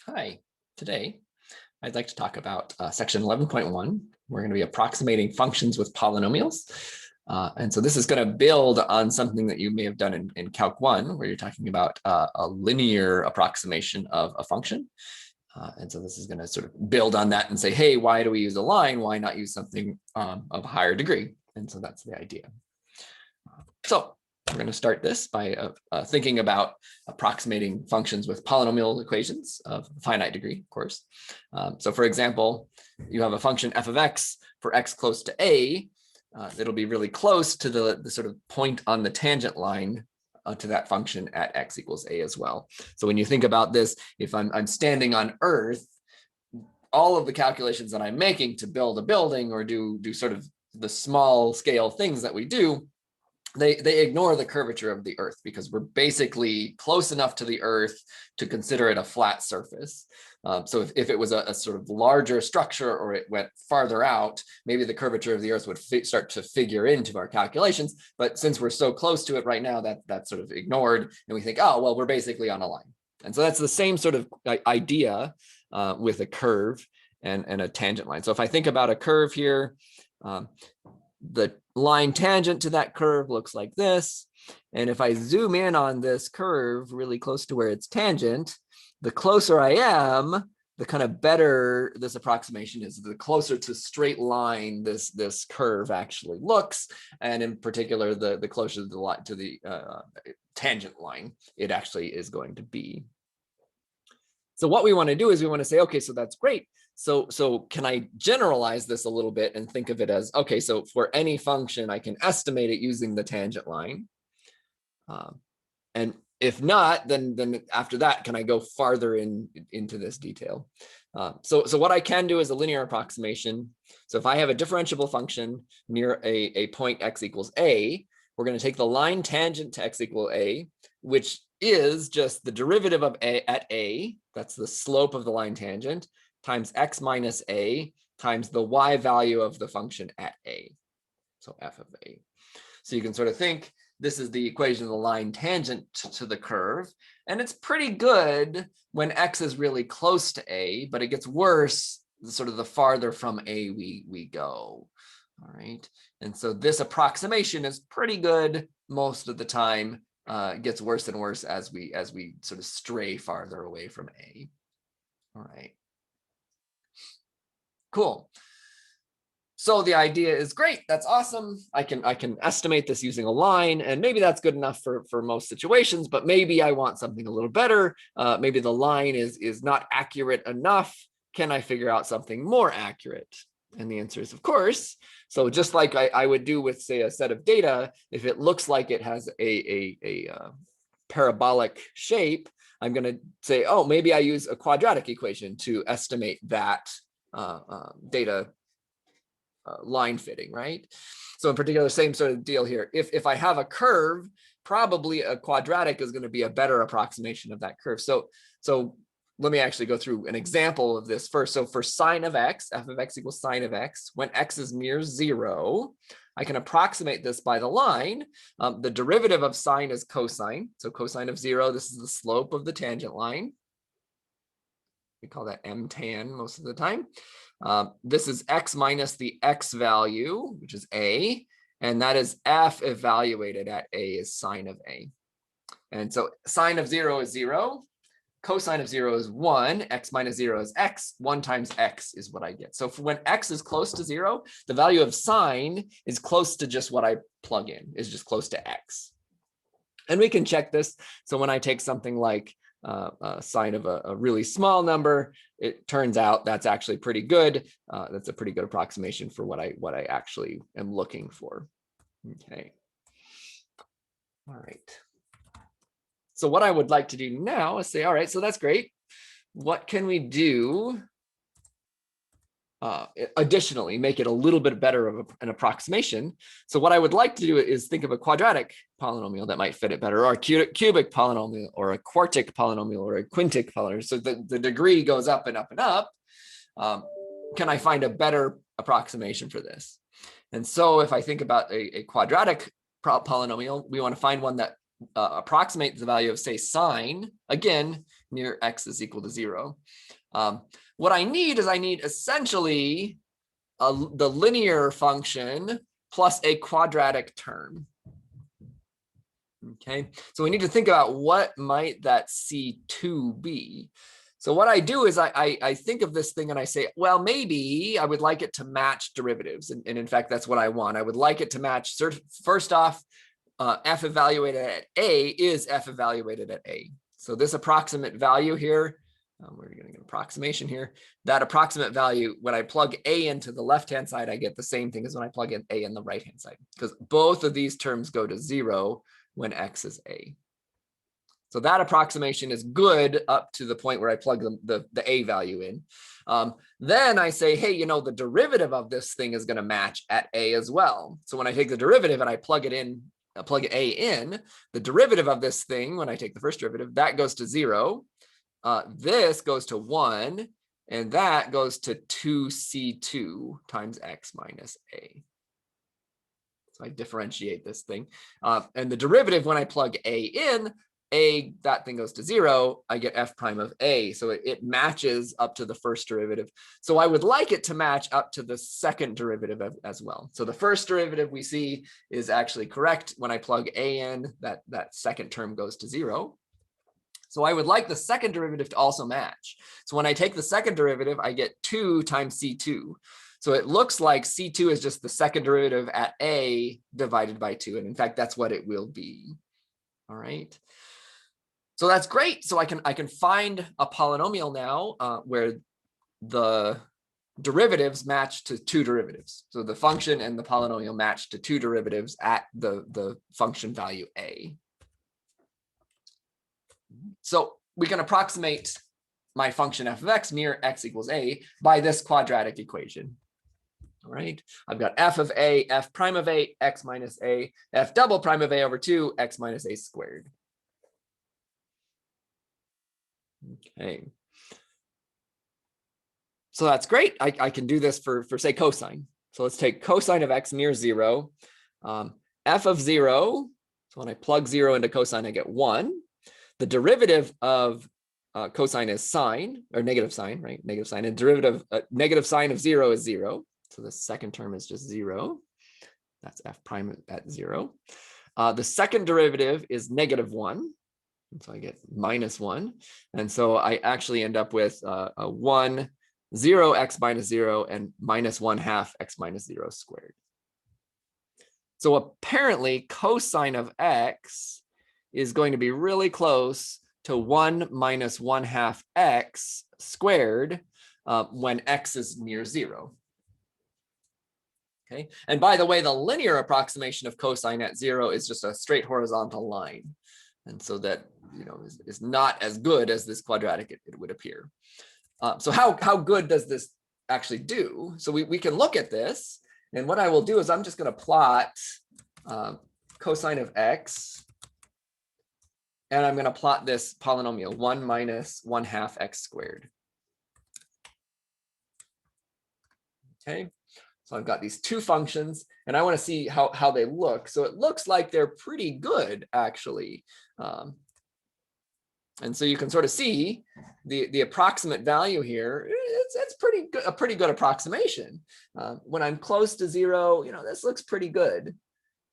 Hi, today I'd like to talk about section 11.1. We're going to be approximating functions with polynomials. And so this is going to build on something that you may have done in Calc 1, where you're talking about a linear approximation of a function. And so this is going to sort of build on that and say, hey, why do we use a line? Why not use something of a higher degree? And so that's the idea. So we're going to start this by thinking about approximating functions with polynomial equations of finite degree, of course. So for example, you have a function f of x for x close to a. It'll be really close to the sort of point on the tangent line to that function at x equals a as well. So when you think about this, if I'm standing on Earth, all of the calculations that I'm making to build a building or do sort of the small scale things that we do, they ignore the curvature of the Earth because we're basically close enough to the Earth to consider it a flat surface. So if it was a sort of larger structure or it went farther out, maybe the curvature of the Earth would start to figure into our calculations. But since we're so close to it right now, that's sort of ignored. And we think, oh, well, we're basically on a line. And so that's the same sort of idea with a curve and a tangent line. So if I think about a curve here, the line tangent to that curve looks like this. And if I zoom in on this curve really close to where it's tangent, the closer I am, the kind of better this approximation is. The closer to straight line this curve actually looks. And in particular, the closer to the tangent line it actually is going to be. So what we want to do is we want to say, okay, so that's great. So can I generalize this a little bit and think of it as, okay, so for any function, I can estimate it using the tangent line. And if not, then after that, can I go farther into this detail? So what I can do is a linear approximation. So if I have a differentiable function near a point x equals a, we're going to take the line tangent to x equal a, which is just the derivative of a at a, that's the slope of the line tangent, times x minus a times the y value of the function at a, so f of a. So you can sort of think this is the equation of the line tangent to the curve, and it's pretty good when x is really close to a, but it gets worse sort of the farther from a we go. All right, and so this approximation is pretty good most of the time. It gets worse and worse as we sort of stray farther away from a. All right. Cool. So the idea is great. That's awesome. I can estimate this using a line, and maybe that's good enough for most situations, but maybe I want something a little better. Maybe the line is not accurate enough. Can I figure out something more accurate? And the answer is, of course. So just like I would do with, say, a set of data, if it looks like it has a parabolic shape, I'm going to say, oh, maybe I use a quadratic equation to estimate that data line fitting, right? So in particular, same sort of deal here. If I have a curve, probably a quadratic is going to be a better approximation of that curve. So let me actually go through an example of this first. So for sine of x, f of x equals sine of x, when x is near 0, I can approximate this by the line. The derivative of sine is cosine. So cosine of 0, this is the slope of the tangent line. We call that m tan most of the time. This is x minus the x value, which is a, and that is f evaluated at a is sine of a. And so sine of 0 is 0. Cosine of 0 is 1, x minus 0 is x, 1 times x is what I get. So for when x is close to 0, the value of sine is close to just what I plug in, is just close to x. And we can check this. So when I take something like sine of a really small number, it turns out that's actually pretty good. That's a pretty good approximation for what I actually am looking for. Okay. All right. So what I would like to do now is say, all right, so that's great. What can we do additionally, make it a little bit better of an approximation? So what I would like to do is think of a quadratic polynomial that might fit it better, or a cubic polynomial, or a quartic polynomial, or a quintic polynomial. So the degree goes up and up and up. Can I find a better approximation for this? And so if I think about a quadratic polynomial, we want to find one that approximate the value of, say, sine, again, near x is equal to 0. What I need is essentially the linear function plus a quadratic term. Okay, so we need to think about what might that C2 be. So what I do is I think of this thing and I say, well, maybe I would like it to match derivatives. And in fact, that's what I want. I would like it to match, first off, f evaluated at A is f evaluated at A. So this approximate value here, we're getting an approximation here. That approximate value, when I plug A into the left-hand side, I get the same thing as when I plug in A in the right-hand side, because both of these terms go to 0 when x is A. So that approximation is good up to the point where I plug the A value in. Then I say, hey, you know, the derivative of this thing is going to match at A as well. So when I take the derivative and I plug it in, plug A in, the derivative of this thing, when I take the first derivative, that goes to 0. This goes to 1, and that goes to 2c2 times x minus A. So I differentiate this thing. And the derivative, when I plug A in, that thing goes to 0, I get f prime of A. So it matches up to the first derivative. So I would like it to match up to the second derivative as well. So the first derivative we see is actually correct. When I plug A in, that second term goes to 0. So I would like the second derivative to also match. So when I take the second derivative, I get 2 times C2. So it looks like C2 is just the second derivative at A divided by 2. And in fact, that's what it will be. All right. So that's great. So I can find a polynomial now where the derivatives match to 2 derivatives. So the function and the polynomial match to 2 derivatives at the function value A. So we can approximate my function f of x near x equals A by this quadratic equation. All right, I've got f of A, f prime of A, x minus A, f double prime of A over 2, x minus A squared. Okay. So that's great. I can do this for say cosine. So let's take cosine of x near 0. F of 0, so when I plug 0 into cosine, I get 1. The derivative of cosine is sine, or negative sine, right? Negative sine. And derivative, negative sine of 0 is 0. So the second term is just 0. That's f prime at 0. The second derivative is negative 1. And so I get minus 1. And so I actually end up with a 1, 0, x minus 0, and minus 1/2 x minus 0 squared. So apparently cosine of x is going to be really close to 1 minus 1/2 x squared when x is near 0. Okay, and by the way, the linear approximation of cosine at 0 is just a straight horizontal line. And so that, you know, is not as good as this quadratic it would appear. So how good does this actually do? So we can look at this, and what I will do is I'm just going to plot cosine of x, and I'm going to plot this polynomial 1 minus 1/2 x squared. Okay, so I've got these two functions, and I want to see how they look. So it looks like they're pretty good, actually. And so you can sort of see the approximate value here. It's pretty good, a pretty good approximation. When I'm close to 0, you know, this looks pretty good.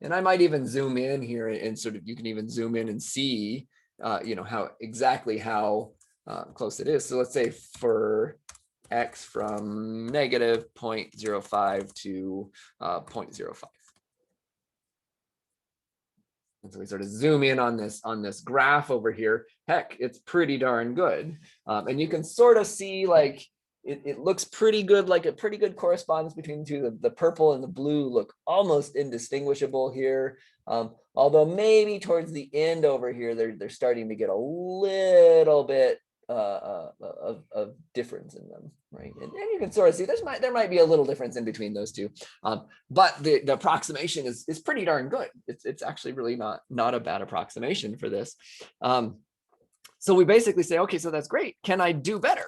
And I might even zoom in here, and sort of you can even zoom in and see, you know, how close it is. So let's say for x from negative 0.05 to 0.05. And so we sort of zoom in on this graph over here. Heck, it's pretty darn good. And you can sort of see, like, it looks pretty good, like a pretty good correspondence between the two. The purple and the blue look almost indistinguishable here. Although maybe towards the end over here, they're starting to get a little bit of difference in them, right? And you can sort of see there might be a little difference in between those two, but the approximation is pretty darn good. It's actually really not a bad approximation for this. So we basically say, okay, so that's great. Can I do better?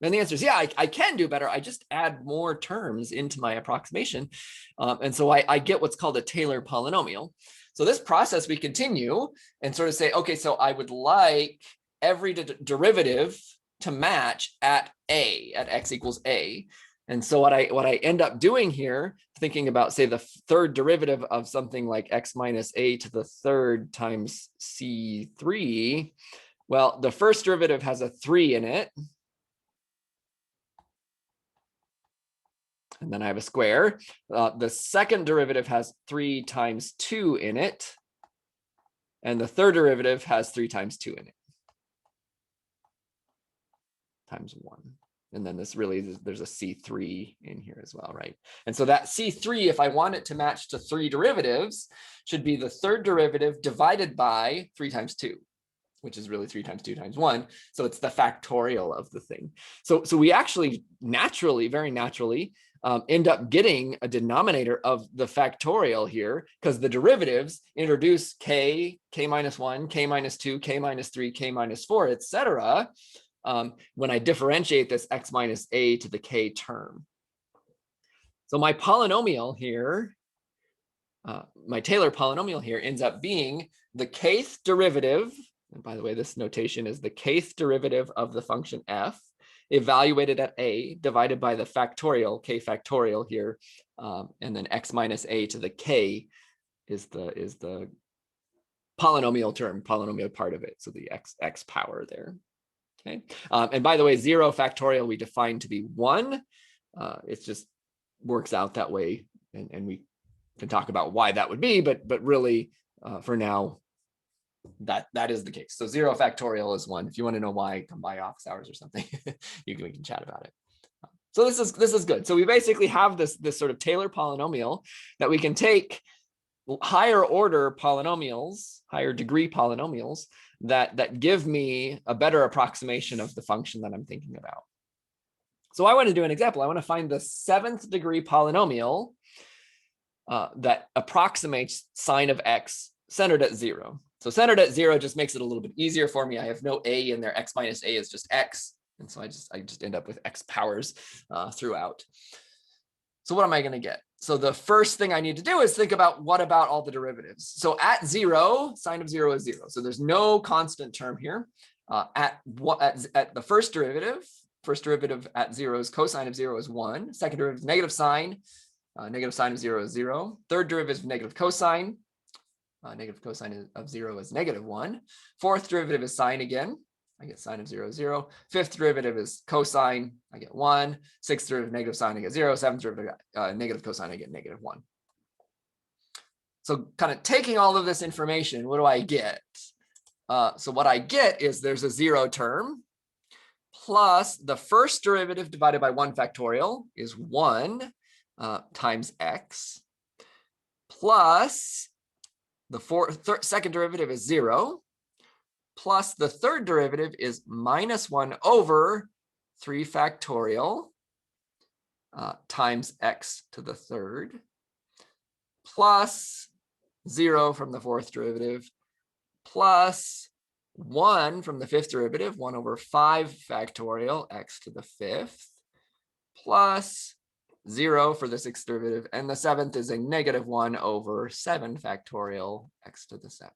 And the answer is, yeah, I can do better. I just add more terms into my approximation. And so I get what's called a Taylor polynomial. So this process, we continue and sort of say, okay, so I would like every derivative to match at a, at x equals a. And so what I end up doing here, thinking about, say, the third derivative of something like x minus a to the third times c3, well, the first derivative has a 3 in it. And then I have a square. The second derivative has 3 times 2 in it. And the third derivative has 3 times 2 in it. Times 1. And then this really, there's a C3 in here as well, right? And so that C3, if I want it to match to 3 derivatives, should be the third derivative divided by 3 times 2, which is really 3 times 2 times 1. So it's the factorial of the thing. So we actually naturally, very naturally, end up getting a denominator of the factorial here, because the derivatives introduce k, k minus 1, k minus 2, k minus 3, k minus 4, etc. When I differentiate this x minus a to the k term. So my polynomial here, my Taylor polynomial here ends up being the kth derivative, and by the way, this notation is the kth derivative of the function f, evaluated at a, divided by the factorial, k factorial here, and then x minus a to the k is the polynomial term, polynomial part of it, so the x power there. Okay, and by the way, 0 factorial we define to be 1. It just works out that way, and we can talk about why that would be, but really, for now, that is the case. So 0 factorial is 1. If you want to know why, come by office hours or something. we can chat about it. So this is good. So we basically have this sort of Taylor polynomial that we can take higher order polynomials, higher degree polynomials that give me a better approximation of the function that I'm thinking about. So I want to do an example. I want to find the 7th degree polynomial that approximates sine of x centered at 0. So centered at 0 just makes it a little bit easier for me. I have no a in there. X minus a is just x. And so I just end up with x powers throughout. So what am I going to get? So the first thing I need to do is think about, what about all the derivatives? So at 0, sine of 0 is 0. So there's no constant term here. At the first derivative at 0 is cosine of 0 is 1. Second derivative is negative sine of 0 is 0. Third derivative is negative cosine. Negative cosine of 0 is negative 1. Fourth derivative is sine again. I get sine of 0 is 0. Fifth derivative is cosine. I get 1. Sixth derivative negative sine, I get 0. Seventh derivative negative cosine, I get negative 1. So kind of taking all of this information, what do I get? So what I get is there's a 0 term plus the first derivative divided by 1 factorial is 1 times x, plus the second derivative is 0, plus the third derivative is minus 1 over 3 factorial times x to the third, plus 0 from the fourth derivative, plus 1 from the fifth derivative, 1 over 5 factorial x to the fifth, plus 0 for the sixth derivative, and the seventh is a negative 1 over 7 factorial x to the seventh.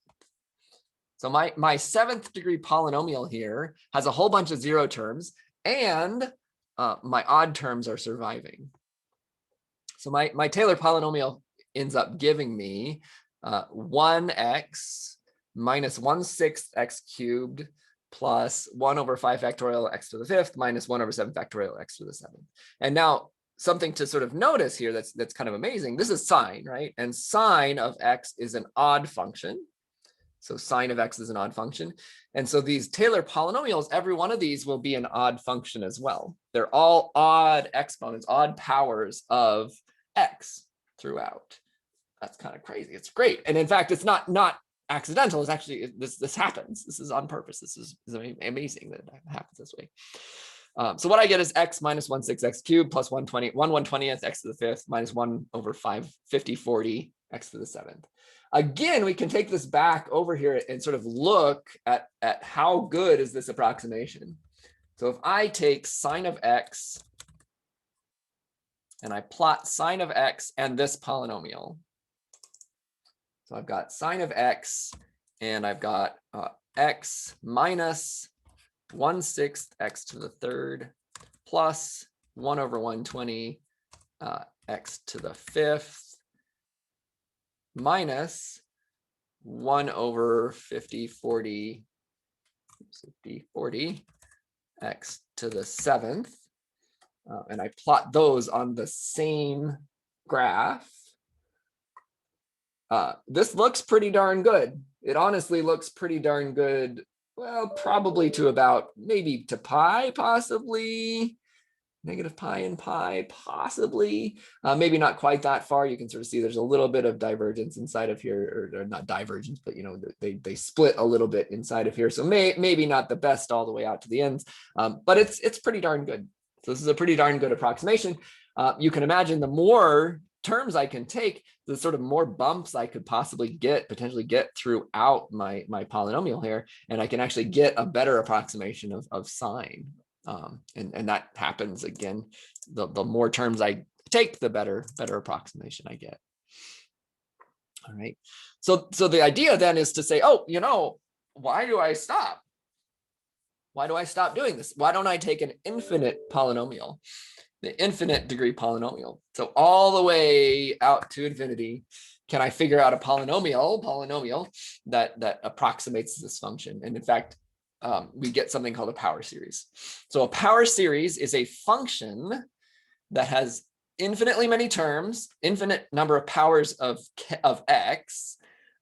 So my 7th degree polynomial here has a whole bunch of 0 terms, and my odd terms are surviving. So my Taylor polynomial ends up giving me 1x minus 1/6 x cubed plus 1 over 5 factorial x to the fifth minus 1 over 7 factorial x to the seventh. And now something to sort of notice here that's kind of amazing. This is sine, right? And sine of x is an odd function. So sine of x is an odd function. And so these Taylor polynomials, every one of these will be an odd function as well. They're all odd exponents, odd powers of x throughout. That's kind of crazy. It's great. And in fact, it's not accidental. It's actually, this happens. This is on purpose. This is amazing that it happens this way. So what I get is x minus 1/6 x cubed plus 1/120th x to the fifth minus 1 over 5, 50, 40 x to the seventh. Again, we can take this back over here and sort of look at how good is this approximation. So if I take sine of x and I plot sine of x and this polynomial, so I've got sine of x and I've got x minus 1/6 x to the third plus 1 over 120 x to the fifth minus 1 over 50, 40 x to the seventh. And I plot those on the same graph. This looks pretty darn good. It honestly looks pretty darn good. Well, probably to about, maybe to pi, possibly. Negative pi and pi, possibly. Maybe not quite that far. You can sort of see there's a little bit of divergence inside of here, or not divergence, but they split a little bit inside of here. So maybe not the best all the way out to the ends, but it's pretty darn good. So this is a pretty darn good approximation. You can imagine the more terms I can take, the sort of more bumps I could possibly potentially get throughout my polynomial here, and I can actually get a better approximation of sine. And that happens again, the more terms I take, the better approximation I get. All right. So the idea then is to say, oh, why do I stop? Why do I stop doing this? Why don't I take an infinite polynomial, the infinite degree polynomial? So all the way out to infinity, can I figure out a polynomial that approximates this function? And in fact, we get something called a power series. So a power series is a function that has infinitely many terms, infinite number of powers of x,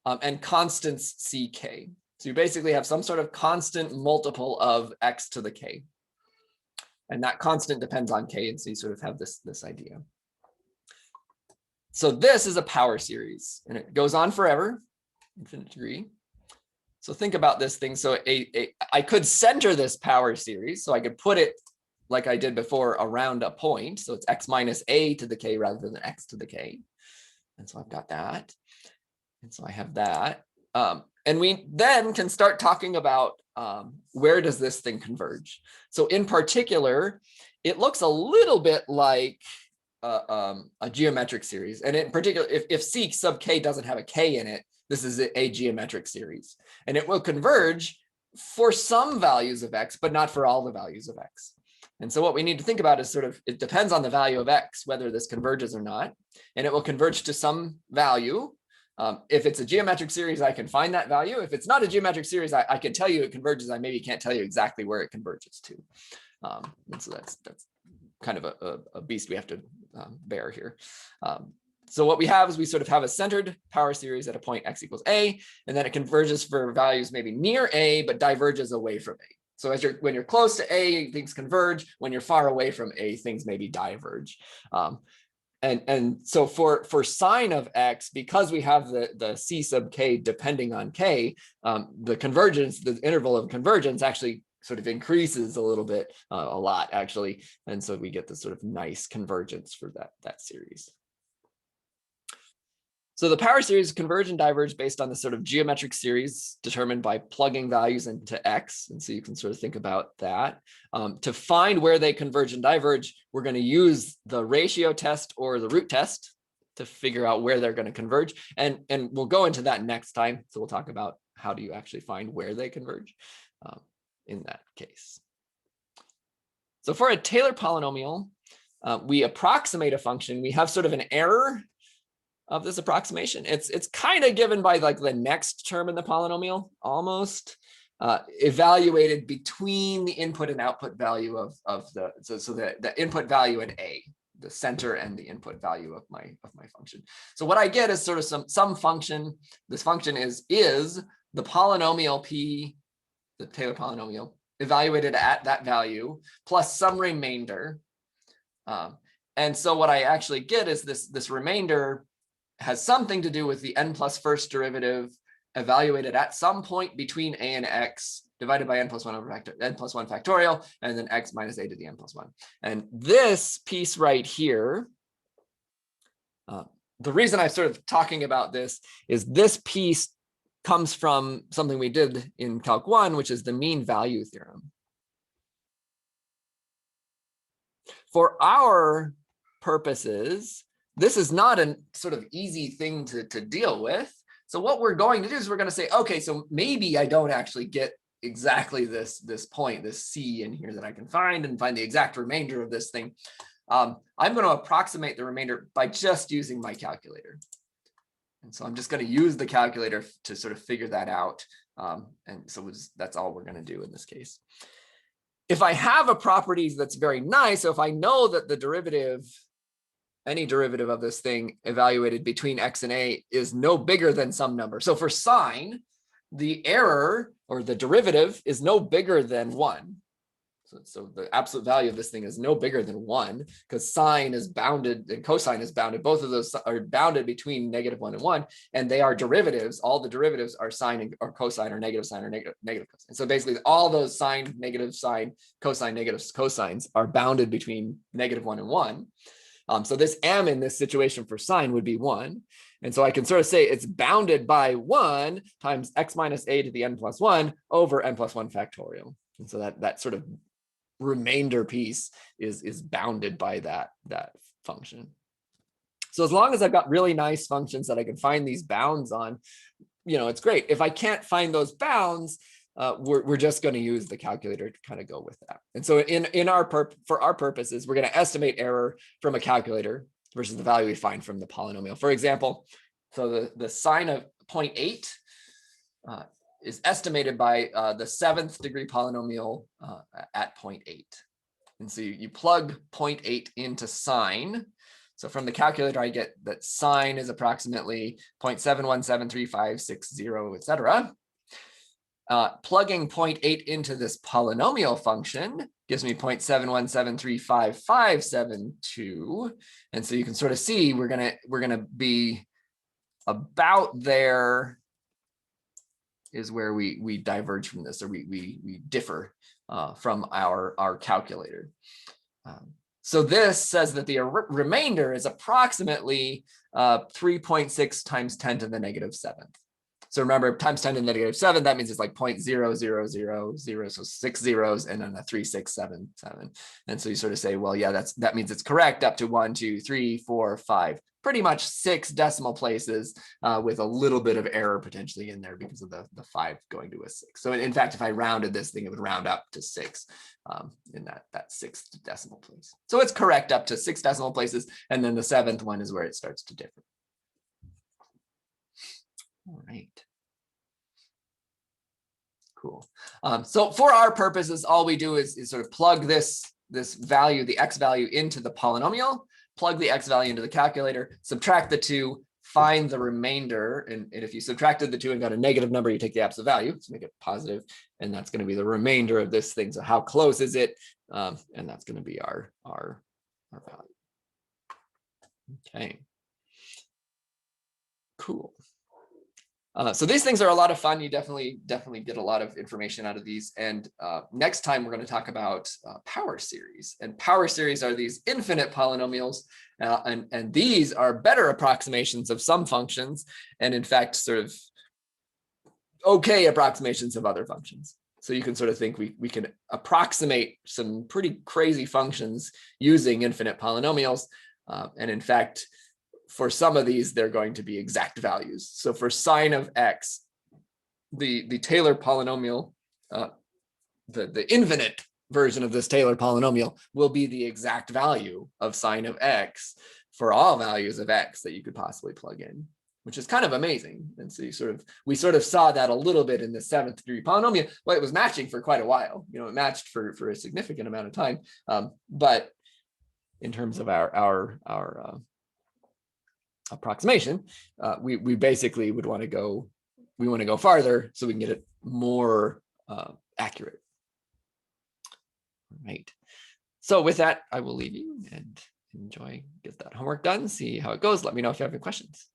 and constants ck. So you basically have some sort of constant multiple of x to the k. And that constant depends on k, and so you sort of have this idea. So this is a power series, and it goes on forever, infinite degree. So think about this thing. So I could center this power series. So I could put it like I did before around a point. So it's x minus a to the k rather than x to the k. And so I've got that. And so I have that. And we then can start talking about where does this thing converge? So in particular, it looks a little bit like a geometric series. And in particular, if C sub k doesn't have a k in it, this is a geometric series. And it will converge for some values of x, but not for all the values of x. And so what we need to think about is sort of, it depends on the value of x, whether this converges or not. And it will converge to some value. If it's a geometric series, I can find that value. If it's not a geometric series, I can tell you it converges. I maybe can't tell you exactly where it converges to. And so that's kind of a beast we have to bear here. So what we have is we sort of have a centered power series at a point x equals a, and then it converges for values maybe near a, but diverges away from a. So when you're close to a, things converge. When you're far away from a, things maybe diverge. And so for sine of x, because we have the c sub k depending on k, the convergence, the interval of convergence actually sort of increases a little bit, a lot actually. And so we get this sort of nice convergence for that series. So the power series converge and diverge based on the sort of geometric series determined by plugging values into x. And so you can sort of think about that. To find where they converge and diverge, we're going to use the ratio test or the root test to figure out where they're going to converge. And we'll go into that next time. So we'll talk about how do you actually find where they converge in that case. So for a Taylor polynomial, we approximate a function. We have sort of an error of this approximation. It's kind of given by like the next term in the polynomial, almost evaluated between the input and output value of the input value in a, the center, and the input value of my function. So what I get is sort of some function. This function is the polynomial p, the Taylor polynomial, evaluated at that value plus some remainder. And so what I actually get is this remainder has something to do with the n plus first derivative evaluated at some point between a and x divided by n plus 1 over n plus 1 factorial, and then x minus a to the n plus 1. And this piece right here, the reason I'm sort of talking about this is this piece comes from something we did in Calc 1, which is the mean value theorem. for our purposes, this is not a sort of easy thing to deal with. So what we're going to do is we're going to say, okay, so maybe I don't actually get exactly this point, this C in here that I can find the exact remainder of this thing. I'm going to approximate the remainder by just using my calculator. And so I'm just going to use the calculator to sort of figure that out. And so that's all we're going to do in this case. If I have a property that's very nice, so if I know that the derivative, any derivative of this thing evaluated between x and a is no bigger than some number. So for sine, the error or the derivative is no bigger than 1. So the absolute value of this thing is no bigger than 1 because sine is bounded and cosine is bounded. Both of those are bounded between -1 and 1, and they are derivatives. All the derivatives are sine or cosine or negative sine or negative cosine. So basically all those sine, negative sine, cosine, negative cosines are bounded between -1 and 1. So this m in this situation for sine would be 1. And so I can sort of say it's bounded by 1 times x minus a to the n plus 1 over n plus 1 factorial. And so that sort of remainder piece is bounded by that function. So as long as I've got really nice functions that I can find these bounds on, it's great. If I can't find those bounds, we're just going to use the calculator to kind of go with that. And so for our purposes, we're going to estimate error from a calculator versus the value we find from the polynomial. For example, so the sine of 0.8 is estimated by the 7th degree polynomial at 0.8. And so you plug 0.8 into sine. So from the calculator, I get that sine is approximately 0.7173560, etc. Plugging 0.8 into this polynomial function gives me 0.717355572. And so you can sort of see we're gonna be about there is where we diverge from this, or we differ from our calculator. So this says that the remainder is approximately 3.6 times 10 to the -7th. So remember, times 10 to the -7, that means it's like 0.0000, so 6 zeros and then a 3677. And so you sort of say, well, yeah, that means it's correct up to 1, 2, 3, 4, 5, pretty much 6 decimal places with a little bit of error potentially in there because of the 5 going to a 6. So in fact, if I rounded this thing, it would round up to 6 in that 6th decimal place. So it's correct up to 6 decimal places, and then the 7th one is where it starts to differ. All right. Cool. So for our purposes, all we do is sort of plug this value, the x value, into the polynomial, plug the x value into the calculator, subtract the 2, find the remainder. And if you subtracted the 2 and got a negative number, you take the absolute value, so make it positive, and that's going to be the remainder of this thing. So how close is it? And that's going to be our value. Okay. Cool. So these things are a lot of fun. You definitely get a lot of information out of these. And next time we're going to talk about power series. And power series are these infinite polynomials. And these are better approximations of some functions. And in fact, sort of okay approximations of other functions. So you can sort of think we can approximate some pretty crazy functions using infinite polynomials. And in fact, for some of these, they're going to be exact values. So for sine of x, the Taylor polynomial, the infinite version of this Taylor polynomial will be the exact value of sine of x for all values of x that you could possibly plug in, which is kind of amazing. And so we sort of saw that a little bit in the 7th degree polynomial. Well, it was matching for quite a while. It matched for a significant amount of time. But in terms of our approximation, we basically would want to go farther so we can get it more accurate. All right. So with that, I will leave you and get that homework done, see how it goes. Let me know if you have any questions.